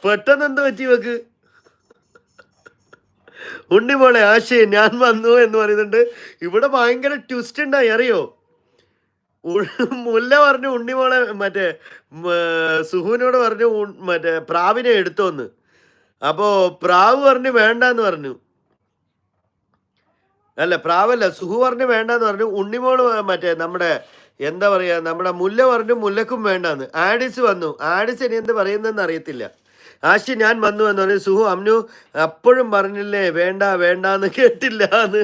പെട്ടെന്ന് എന്ത് പറ്റി ഇവക്ക്? ഉണ്ണിമോളെ ആശയെ ഞാൻ വന്നു എന്ന് പറയുന്നുണ്ട്. ഇവിടെ ഭയങ്കര ട്വിസ്റ്റ് ഉണ്ടായി അറിയോ? മുല്ല പറഞ്ഞു ഉണ്ണിമോളെ മറ്റേ സുഹുവിനോട് പറഞ്ഞു മറ്റേ പ്രാവിനെ എടുത്തോന്ന്. അപ്പോ പ്രാവ് പറഞ്ഞു വേണ്ടാന്ന് പറഞ്ഞു. അല്ല പ്രാവല്ല, സുഹു പറഞ്ഞു വേണ്ടാന്ന് പറഞ്ഞു. ഉണ്ണിമോള് മറ്റേ നമ്മുടെ എന്താ പറയാ, നമ്മുടെ മുല്ല പറഞ്ഞു മുല്ലക്കും വേണ്ടാന്ന്. ആഡിസ് വന്നു. ആഡിസ് ഇനി എന്ത് പറയുന്നതെന്ന് അറിയത്തില്ല. ആശി ഞാൻ വന്നു എന്ന് പറഞ്ഞു. സുഹു അമ്നു അപ്പോഴും പറഞ്ഞില്ലേ വേണ്ട വേണ്ടാന്ന് കേട്ടില്ല എന്ന്.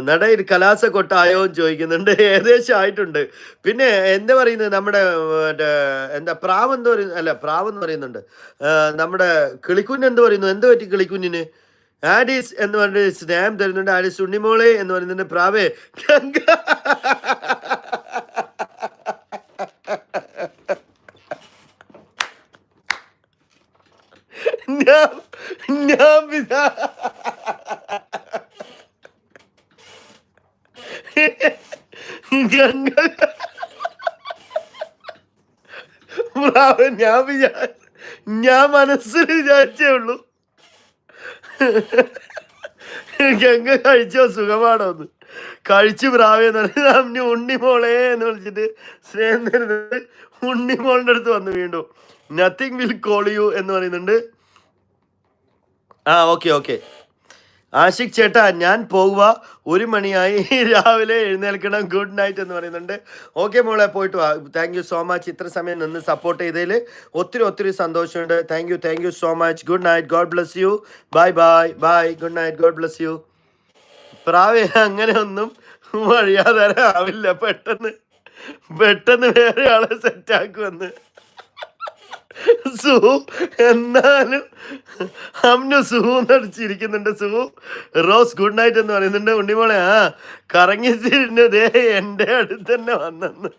നടയിൽ കലാസ കൊട്ടായോ എന്ന് ചോദിക്കുന്നുണ്ട്. ഏകദേശം ആയിട്ടുണ്ട്. പിന്നെ എന്താ പറയുന്നത് നമ്മുടെ മറ്റേ എന്താ പ്രാവ് എന്ത് പറയുന്നു, അല്ല പ്രാവ് എന്ന് പറയുന്നുണ്ട്. നമ്മുടെ കിളിക്കുഞ്ഞ് എന്ത് പറയുന്നു, എന്ത് പറ്റി കിളിക്കുഞ്ഞിന്? ആഡീസ് എന്ന് പറഞ്ഞിട്ട് സ്നേഹം തരുന്നുണ്ട്. ആഡീസ് ഉണ്ണിമോളെ എന്ന് പറയുന്നുണ്ട്. പ്രാവേ ഞാൻ ഞാൻ ഗംഗ ഞാൻ മനസ്സിൽ വിചാരിച്ചേ ഉള്ളൂ ഗംഗ കഴിച്ചോ സുഖമാണോ എന്ന്. കഴിച്ചു പ്രാവെന്ന് പറഞ്ഞ് ഉണ്ണിമോളെ എന്ന് വിളിച്ചിട്ട് സ്നേഹം തരുന്നത് ഉണ്ണിമോളിന്റെ അടുത്ത് വന്നു വീണ്ടും. നത്തിങ് വിൽ കോൾ യു എന്ന് പറയുന്നുണ്ട്. Okay okay. ആഷിഖ് ചേട്ടാ ഞാൻ പോവുക, 1 മണിയായി, രാവിലെ എഴുന്നേൽക്കണം, ഗുഡ് നൈറ്റ് എന്ന് പറയുന്നുണ്ട്. ഓക്കെ മോളെ പോയിട്ട് വാ. താങ്ക് യു സോ മച്ച്, ഇത്ര സമയം നിന്ന് സപ്പോർട്ട് ചെയ്തതിൽ ഒത്തിരി സന്തോഷമുണ്ട്. Thank you so much. Good night, God bless you. Bye bye bye, good night, God bless you. പ്രാവേ അങ്ങനെ ഒന്നും വഴിയാതാരാവില്ല, പെട്ടെന്ന് വേറെ ആളെ സെറ്റാക്കുമെന്ന്. സുഹു എന്നാലും അമ്നു സുഹു നടിച്ചിരിക്കുന്നുണ്ട്. സുഹു റോസ് ഗുഡ് നൈറ്റ് എന്ന് പറയുന്നുണ്ട്. ഉണ്ണിമോളെ കറങ്ങി തിരിഞ്ഞതേ എൻ്റെ അടുത്ത് തന്നെ വന്നെന്ന്.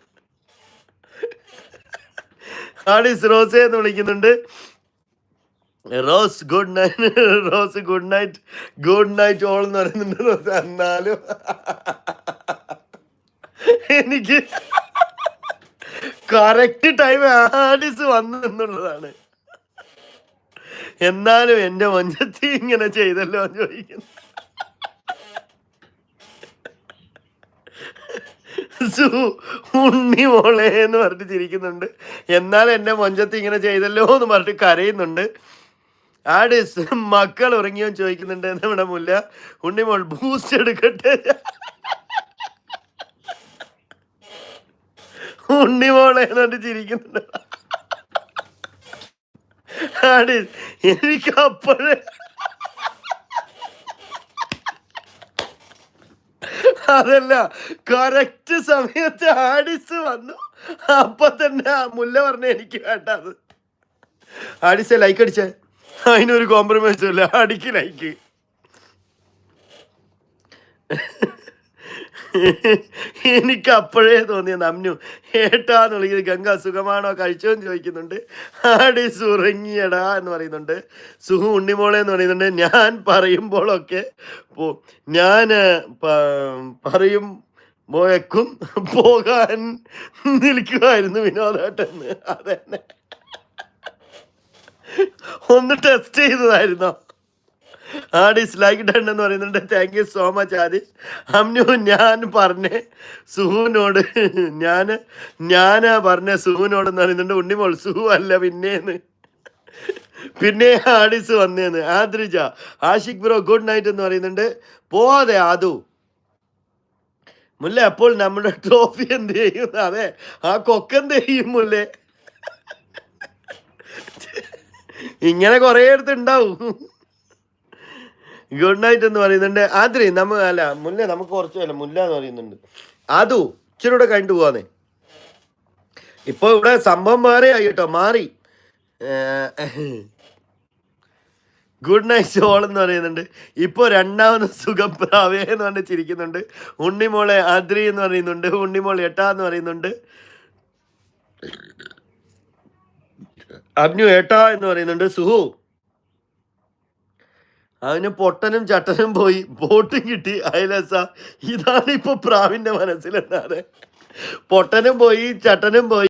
ആഡിസ് റോസേ എന്ന് വിളിക്കുന്നുണ്ട്. Rose good night, rose good night all എന്ന് പറയുന്നുണ്ട്. റോസ് എന്നാലും എനിക്ക് കറക്റ്റ് ടൈം ആഡിസ് വന്നു എന്നുള്ളതാണ്. എന്നാലും എന്റെ മഞ്ചത്തി ഇങ്ങനെ ചെയ്തല്ലോ എന്ന് ചോദിക്കുന്നു. ഉണ്ണി മോളെ എന്ന് പറഞ്ഞിട്ട് ചിരിക്കുന്നുണ്ട്. എന്നാൽ എന്റെ മൊഞ്ചത്തി ഇങ്ങനെ ചെയ്തല്ലോ എന്ന് പറഞ്ഞിട്ട് കരയുന്നുണ്ട്. ആഡിസ് മക്കൾ ഉറങ്ങിയോ ചോദിക്കുന്നുണ്ട്. നമ്മുടെ മുല്ല ഉണ്ണിമോൾ ബൂസ്റ്റ് എടുക്കട്ടെ. ഉണ്ണിമോളെ എന്നിട്ട് ചിരിക്കുന്നുണ്ട്. ആഡിസ് എനിക്ക് അപ്പോഴേ അതല്ല, കറക്റ്റ് സമയത്ത് ആഡിസ് വന്നു. അപ്പൊ തന്നെ മുല്ല പറഞ്ഞ എനിക്ക് വേണ്ടത്. ആഡിസെ ലൈക്ക് അടിച്ചേ, അതിനൊരു കോംപ്രമൈസും ഇല്ല, അടിക്ക് ലൈക്ക്. എനിക്ക് അപ്പോഴേ തോന്നിയ നമ്നു ഏട്ടാന്ന് വിളിക്കുന്നത്. ഗംഗ സുഖമാണോ കഴിച്ചോന്ന് ചോദിക്കുന്നുണ്ട്. ആഡിസ് ഉറങ്ങിയടാ എന്ന് പറയുന്നുണ്ട്. സുഹു ഉണ്ണിമോളെ എന്ന് പറയുന്നുണ്ട്. ഞാൻ പറയുമ്പോഴൊക്കെ ഞാൻ പറയുമ്പോഴേക്കും പോകാൻ നിൽക്കുമായിരുന്നു വിനോദേട്ടന്ന്. അതന്നെ ഒന്ന് ടെസ്റ്റ് ചെയ്തതായിരുന്നോ? ആഡിസ് ലൈക്ക് ഡൺ എന്ന് പറയുന്നുണ്ട്. Thank you so much Adis. Amnu ഞാൻ പറഞ്ഞ സുഹുവിനോട് ഞാനാ പറഞ്ഞ സുഹുവിനോടെന്ന് പറയുന്നുണ്ട്. ഉണ്ണിമോൾ സുഹു അല്ല പിന്നെ ആഡിസ് വന്നേന്ന്. ആദ്രിജ ആഷിഖ് ബ്രോ ഗുഡ് നൈറ്റ് എന്ന് പറയുന്നുണ്ട്. പോവാതെ ആദു മുല്ല അപ്പോൾ നമ്മുടെ ട്രോഫി എന്ത് ചെയ്യും? അതെ, ആ കൊക്കെന്ത് ചെയ്യും മുല്ലേ? ഇങ്ങനെ കുറേ അടുത്തുണ്ടാവും. ഗുഡ് നൈറ്റ് എന്ന് പറയുന്നുണ്ട്. ആദ്രി അല്ല മുല്ല നമുക്ക് കുറച്ചല്ല മുല്ല എന്ന് പറയുന്നുണ്ട്. അതു ഇച്ചിരി കൂടെ കഴിഞ്ഞിട്ട് പോവാന്നേ. ഇപ്പൊ ഇവിടെ സംഭവം മാറി കേട്ടോ, മാറി. ഗുഡ് നൈറ്റ് ഓൾ എന്ന് പറയുന്നുണ്ട്. ഇപ്പൊ രണ്ടാമത് സുഖം പ്രാവേ എന്ന് പറഞ്ഞ് ചിരിക്കുന്നുണ്ട്. ഉണ്ണിമോളെ ആദ്രി എന്ന് പറയുന്നുണ്ട്. ഉണ്ണിമോൾ ഏട്ടാ എന്ന് പറയുന്നുണ്ട്. അബ്നു ഏട്ടാ എന്ന് പറയുന്നുണ്ട്. സുഹു അവന് പൊട്ടനും ചട്ടനും പോയി, ബോട്ടും കിട്ടി, അയലസ. ഇതാണ് ഇപ്പൊ പ്രാവിന്റെ മനസ്സിലെന്നാണ്. പൊട്ടനും പോയി, ചട്ടനും പോയി.